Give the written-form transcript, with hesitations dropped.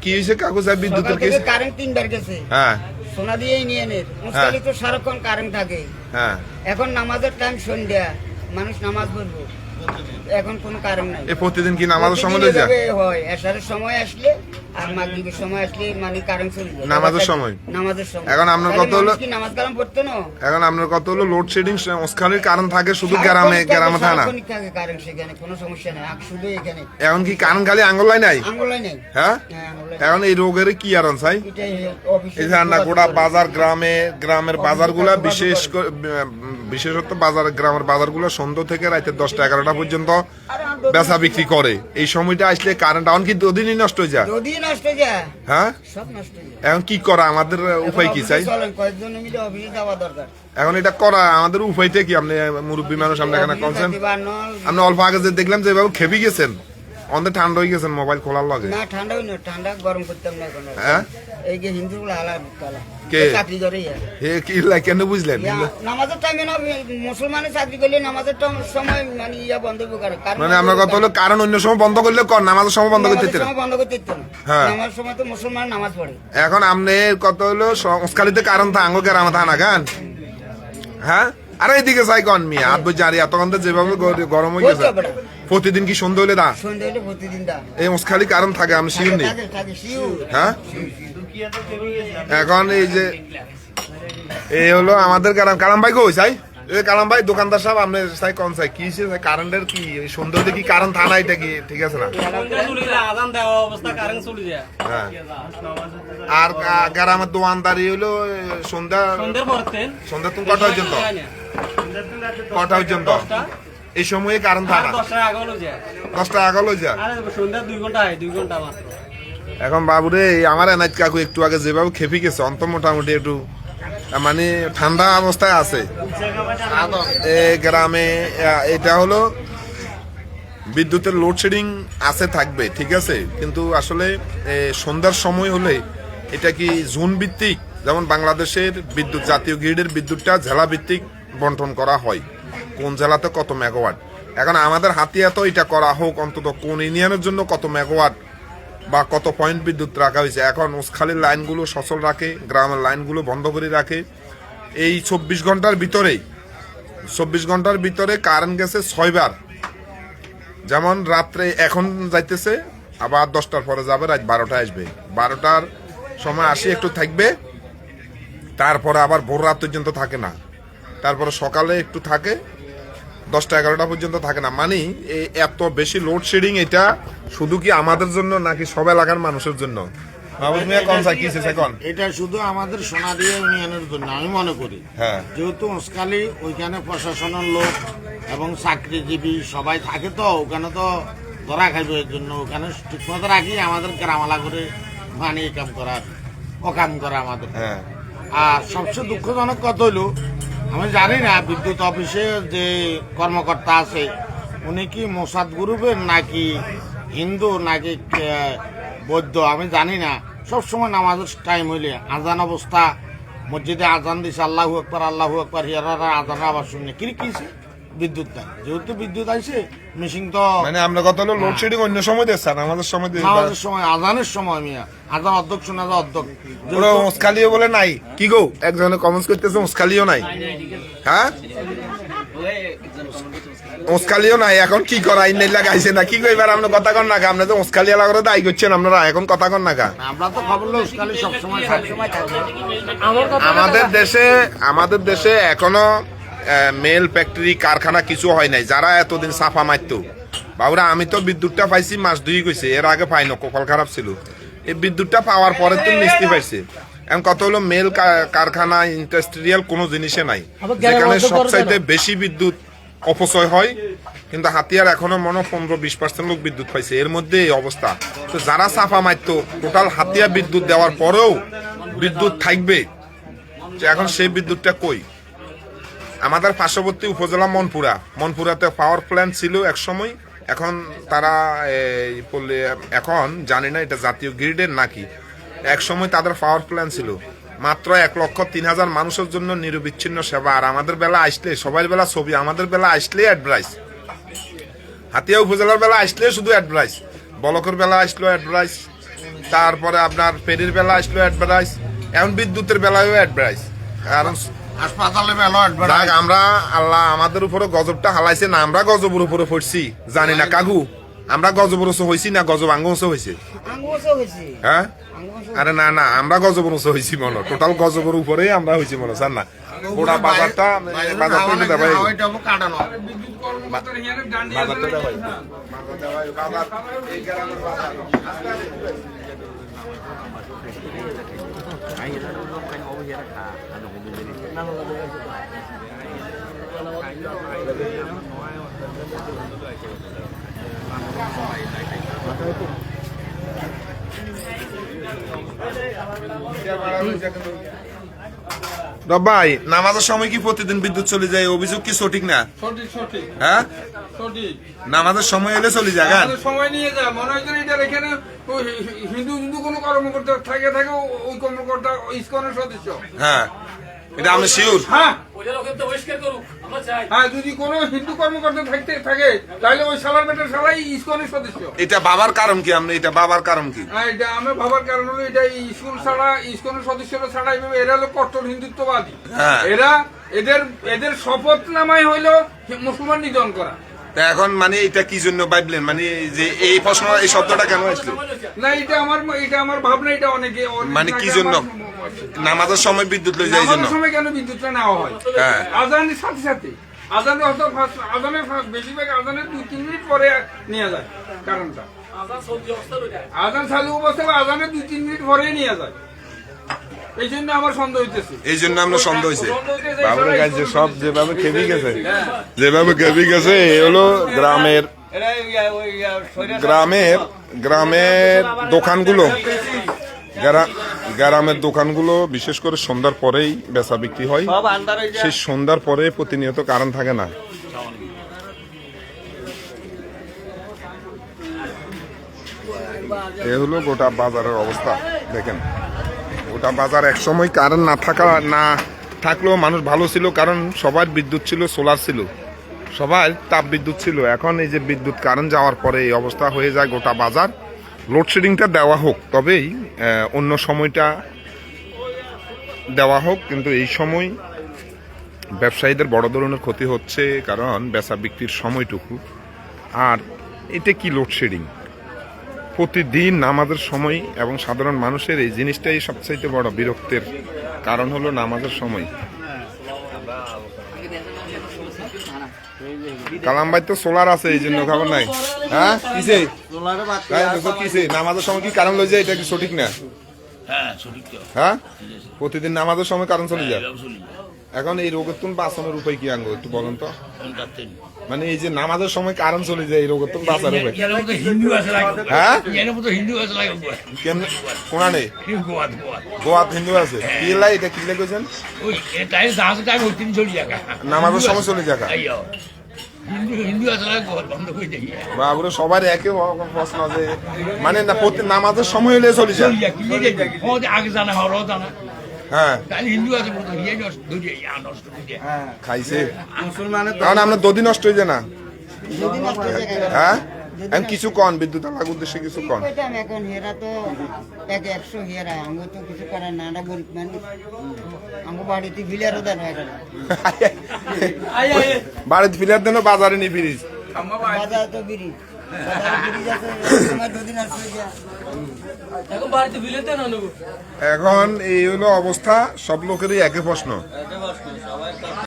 কি হয়েছে কাগজ আর বিদ্যুতের কেস? কারেন্ট 3 বার গেছে। হ্যাঁ, সোনা দিয়ে ইউনিয়নের মুস্তালি তো সারাক্ষণ কারেন্ট থাকে। হ্যাঁ, এখন নামাজের টাইম সন্ধ্যা, মানুষ নামাজ পড়বো, এখন কোনো কারেন্ট নাই। এই প্রতিদিন কি নামাজের সময় হয়ে যায়? হয় এশারের সময় আসলে আর মাগরিবের সময় আসলে মানে কারেন্ট চলে যায়। নামাজের সময়? নামাজের সময়। এখন আপনার কত হলো? কি নামাজ কালাম পড়তে না? এখন আপনার কত হলো লোডশেডিং ওসখালির কারণ থাকে শুধু গ্রামে থাকে না? থাকে কারেন্ট, সেখানে কোনো সমস্যা নাই, শুধু এখানে। এখন কি কারণ খালি আঙ্গুলাই নাই? আঙ্গুলাই নাই। হ্যাঁ, এখন এই রোগের কি কারণ চাই? এই যে না গোটা বাজার গ্রামের বাজারগুলা বিশেষত গ্রামের বাজারগুলো সন্ধ্যা থেকে রাতে 10টা 11টা পর্যন্ত বেচা বিক্রি করে। এই সময়টা আসলে কারেন্ট এখন কি দুদিনই নষ্ট হয়ে যায়? দুদিন নষ্ট হয়ে যায়। হ্যাঁ, সব নষ্ট হয়ে যায়। এখন কি করা আমাদের উপায় কি চাই? কয়েকজন মিলে অফিসে যাওয়া দরকার। এখন এটা করা আমাদের উপায়টা কি? আপনি মুরব্বী মানুষ, আপনি এখানে কনসেন, আপনি অল্প আগে যে দেখলাম যে এভাবে খেপে গেছেন, অন্ধে ঠান্ডা হয়ে গেছেন মোবাইল খোলার লাগে। না ঠান্ডা হই না, ঠান্ডা গরম করতাম না এখন। হ্যাঁ, এই যে হিন্দুগুলো আলাদা কে চাকরি করে কি কেন বুঝলেন? নামাজের টাইমে না, মুসলমানের চাকরি করলে নামাজের সময় মানে বন্ধ করে। মানে আমরা কথা হলো কারণ অন্য সময় বন্ধ করলে নামাজের সময় বন্ধ করতে বন্ধ করতে দিত না। নামাজের সময় তো মুসলমান নামাজ পড়ে। এখন আপনি কত হলো সংস্কারিতে কারণ থাঙ্গো গ্রামে থানা গান। হ্যাঁ, আরে এদিকে চাই কন মিয়া আট বছর আর এতক্ষণ যেভাবে গরম হয়ে গেছে, প্রতিদিন কি সন্ধ্যা হলে প্রতিদিন এই মুসখালি কারণ থাকে, আমি শিওর নেই। হ্যাঁ, এখন এই যে এই হলো আমাদের কালাম ভাই কই চাই, কালাম ভাই দোকানদার সাহেব আপনি চাই কোন চাই কি কারেন্টের কি সন্ধ্যা কি কারণ থানা, এটা কি ঠিক আছে না? হ্যাঁ, আর গ্রামের দোকানদারি হলো সন্ধ্যা তুমি কটা পর্যন্ত? কটা পর্যন্ত? এই সময়ে কারণ থানা 10টা আগালো যায়। এখন বাবুরে আমার এনাজ কাকু একটু আগে যেভাবে খেপে গেছে, অন্ত মোটামুটি একটু মানে ঠান্ডা অবস্থায় আছে গ্রামে। এটা হলো বিদ্যুতের লোডশেডিং আছে, থাকবে, ঠিক আছে, কিন্তু আসলে সন্ধ্যার সময় হলে এটা কি জোন ভিত্তিক, যেমন বাংলাদেশের বিদ্যুৎ জাতীয় গ্রিডের বিদ্যুৎটা জেলা ভিত্তিক বন্টন করা হয়, কোন জেলাতে কত মেগাওয়াট। এখন আমাদের হাতিয়া তো এটা করা হোক, অন্তত কোন ইউনিয়নের জন্য কত মেগাওয়াট বা কত পয়েন্ট বিদ্যুৎ রাখা হয়েছে। এখন উসখালির লাইনগুলো সচল রাখে, গ্রামের লাইনগুলো বন্ধ করে রাখে। এই 24 ঘন্টার ভিতরে কারেন্ট গেছে 6 বার। যেমন রাত্রে এখন যাইতেছে, আবার 10টার পরে যাবে, রাত 12টায় আসবে, 12টার সময় আসি একটু থাকবে, তারপরে আবার ভোর রাত পর্যন্ত থাকে না, তারপরে সকালে একটু থাকে, 10টা 11টা পর্যন্ত থাকে না। মানে এত বেশি লোডশেডিং এটা শুধু কি আমাদের জন্য নাকি সব এলাকার মানুষের জন্য? এটা শুধু আমাদের সোনাদিয়া ইউনিয়নের জন্য আমি মনে করি। হ্যাঁ, যেহেতু উসকালি ওইখানে প্রশাসনের লোক এবং চাকরিজীবী সবাই থাকে, তো ওখানে তো ধরা খাইবে, এর জন্য ওখানে ঠিকমতো রাখি আমাদের গ্রামালা করে মানে কাম করার অকাম করা আমাদের। আর সবচেয়ে দুঃখজনক কথা হইল, আমি জানি না বিদ্যুৎ অফিসে যে কর্মকর্তা আছে উনি কি মোসাদ গ্রুপের নাকি হিন্দু নাকি বৌদ্ধ আমি জানি না। সবসময় নামাজের টাইম হইলে আজান অবস্থা মসজিদে আজান দিছে আল্লাহু আকবার হিয়ারা আজান আবার শুনে কিছে বিদ্যুৎ নাই। যেহেতু বিদ্যুৎ আইছে মেশিন তো মানে আমরা কত হলো লোডশেডিং অন্য সময় দিচ্ছেন, আমাদের সময় আজানের সময় মিয়া আজান অধ্যক্ষ শোনা যায় অধ্যক্ষ মুসখালিও বলে নাই কি গো, একজনে কমেন্টস করতেছে মুসখালিও নাই। হ্যাঁ, মুসখালিও নাই, এখন কি করা আইন লাগাইছে না কি কইবার আমরা কথা কন না, আপনি তো মুসখালিয়া লাগরে দায়ী করছেন আপনারা, এখন কথা কন না। আমরা তো খবর লো মুসখালি সবসময় থাকে। আমাদের দেশে এখনো মেল ফ্যাক্টরি কারখানা কিছু হয় নাই, যারা এতদিন সাফা মারতো। বাবুরা আমি তো বিদ্যুৎটা পাইছি মাস 2 গেছে, এর আগে পাই না, কপাল খারাপ ছিল। এই বিদ্যুৎটা পাওয়ার পরে তো মিস্ত্রি পাইছে। এখন কত হলো মেল কারখানা ইন্ডাস্ট্রিয়াল কোনো জিনিসে নাই, যেখানে সবচাইতে বেশি বিদ্যুৎ অপচয় হয়, কিন্তু হাতিয়ার এখনো মনে 15-20% লোক বিদ্যুৎ পাইছে, এর মধ্যে এই অবস্থা। তো যারা সাফা মারতো টোটাল হাতিয়া বিদ্যুৎ দেওয়ার পরেও বিদ্যুৎ থাকবে, এখন সেই বিদ্যুৎটা কই? আমাদের পার্শ্ববর্তী উপজেলা মনপুরাতে পাওয়ার প্ল্যান্ট ছিল এক সময়, এখন তারা এখন জানি না এটা জাতীয় গ্রিডের নাকি, এক সময় তাদের পাওয়ার প্ল্যান্ট ছিল, মাত্র 1,03,000 মানুষের জন্য নিরবিচ্ছিন্ন সেবা। আর আমাদের বেলা আসলে সবাই বেলা ছবি, আমাদের বেলা আসলে অ্যাডভাইস, হাতিয়া উপজেলার বেলা আসলে শুধু অ্যাডভাইস, বলকের বেলা আসলো অ্যাডভাইস, তারপরে আপনার ফেরির বেলা আসলো অ্যাডভার্টাইজ, এখন বিদ্যুতের বেলায়ও অ্যাডভার্টাইজ। কারণ হাসপাতালে মেলো যাক, আমরা আল্লাহ আমাদের উপরে গজবটা হালাইছে না, আমরা গজবের উপরে পড়ছি জানি না কাকু, আমরা গজবের ওসে হয়েছি না গজব আঙ্গসে হয়েছে? আঙ্গুসও হয়েছে হ্যাঁ, আঙ্গুসও আরে না না, আমরা গজবের ওসে হয়েছি মনে, টোটাল গজবের উপরেই আমরা হয়েছি মনে, স্যার না গোটা বাজারটা বাজারটা একটু দেখাই, কাটানো বাজারটা দেখাই, বাজার এই গ্রামের বাজার। ভাই নামাজের সময় কি প্রতিদিন বিদ্যুৎ চলে যায়, অভিযোগ কি সঠিক না? সঠিক সঠিক হ্যাঁ, সঠিক নামাজের সময় এলে চলে যায় গান। আমাদের সময় নিয়ে যায়, মনে হয় যেন এটার এখানে ওই হিন্দু হিন্দু কোনো কর্মকর্তা থাকে ওই কর্মকর্তা ইসকনের সদস্য। হ্যাঁ, এটা আমি শিওর। হ্যাঁ হ্যাঁ, যদি কোনো হিন্দু কর্মকর্তা থাকে তাহলে ওই শালার বেটার শালাই ইসকনের সদস্য। এটা বাবার কারণ কি? আপনি এটা বাবার কারণ কি? হ্যাঁ, এটা আমার ভাবার কারণ হলো এটা স্কুল ছাড়া ইসকনের সদস্যরা ছাড়া এইভাবে এরা হলো কট্টর হিন্দুত্ববাদী। হ্যাঁ। এরা এদের শপথ নামাই হইলো মুসলমান নিধন করা। তা এখন মানে এটা কি জন্য ভাবলেন, মানে যে এই প্রশ্ন এই শব্দটা কেন আসলো? না, এটা আমার ভাবনা, এটা অনেকে মানে কি জন্য? নামাজের সময় বিদ্যুৎ লই যায় এই জন্য? নামাজের সময় কেন বিদ্যুৎটা নেওয়া হয়? হ্যাঁ। আজানের সাথে সাথে আজানের হয়তো আজানের বেশিরভাগ আজানের 2-3 মিনিট পরে নিয়ে যায়। কারণটা আজান চালু অবস্থায় বা আজানের 2-3 মিনিট পরে নিয়ে যায়। এই জন্য আমার সন্দেহ হইতেছে। এই জন্য আমরা সন্দেহ হয়েছে সন্দেহ হইতেছে, বাবুর এছাড়া কাছে সব যেভাবে খেপে গেছে, যেভাবে খেপে গেছে, এ হলো গ্রামের দোকানগুলো, গ্রামের দোকানগুলো বিশেষ করে সন্ধ্যার পরেই বেচা বিক্রি হয়। সেই সন্ধ্যার পরে প্রতিনিয়ত কারণ থাকে না। এ হলো গোটা বাজারের অবস্থা। দেখেন গোটা বাজার, এক সময় কারেন্ট না থাকলেও মানুষ ভালো ছিল, কারণ সবার বিদ্যুৎ ছিল, সোলার ছিল, সবার তাপ বিদ্যুৎ ছিল। এখন এই যে বিদ্যুৎ কারেন্ট যাওয়ার পরে এই অবস্থা হয়ে যায় গোটা বাজার। লোডশেডিংটা দেওয়া হোক, তবেই অন্য সময়টা দেওয়া হোক, কিন্তু এই সময় ব্যবসায়ীদের বড় ধরনের ক্ষতি হচ্ছে, কারণ বেচা বিক্রির সময়টুকু। আর এটা কি লোডশেডিং? প্রতিদিন নামাজের সময়, এবং সাধারণ মানুষের এই জিনিসটাই সবচাইতে বড় বিরক্তের কারণ হলো নামাজের সময়। কালাম ভাই তো সোলার আছে, এই জন্য খবর নাই। হ্যাঁ, কিসে কিসে নামাজের সময় কি কারণ লই যায়, এটা কি সঠিক না? হ্যাঁ, প্রতিদিন নামাজের সময় কারণ চলে যায়। এখন এই রোগের তুমি বাঁচানোর উপায় কি আঙ্গো একটু বলেন তো? মানে এই যে নামাজের সময় কারণ চলে যায়, এই রোগের তুমি বাঁচার উপায়? হ্যাঁ, কোনা নেই, গোয়াত হিন্দু আছে। কি লাই এটা কি লেগেছেন? নামাজের সময় চলে যায়। বাবুরে সবার একে প্রশ্ন যে মানে না নামাজের সময় হলে চলে যায়। হ্যাঁ, খাইছে কারণ আমরা দুদিন নষ্ট হয়ে যায় না। হ্যাঁ, এখন কিছু কন বিদ্যুৎ আলার উদ্দেশ্যে কিছু কন। এখন হেরা তো 100 হেরা আঙ্গু তো কিছু করে না, আমরা গরিব মানুষ, আঙ্গু বাড়িতে ফিলারও দেন এখন, বাড়িতে ফিলার দেন, বাজারে নি ফিরিস, বাজার তো ব্রিজ আছে, আমার 2 দিন আসলে এখন এই হলো অবস্থা। সব লোকেরই একই প্রশ্ন,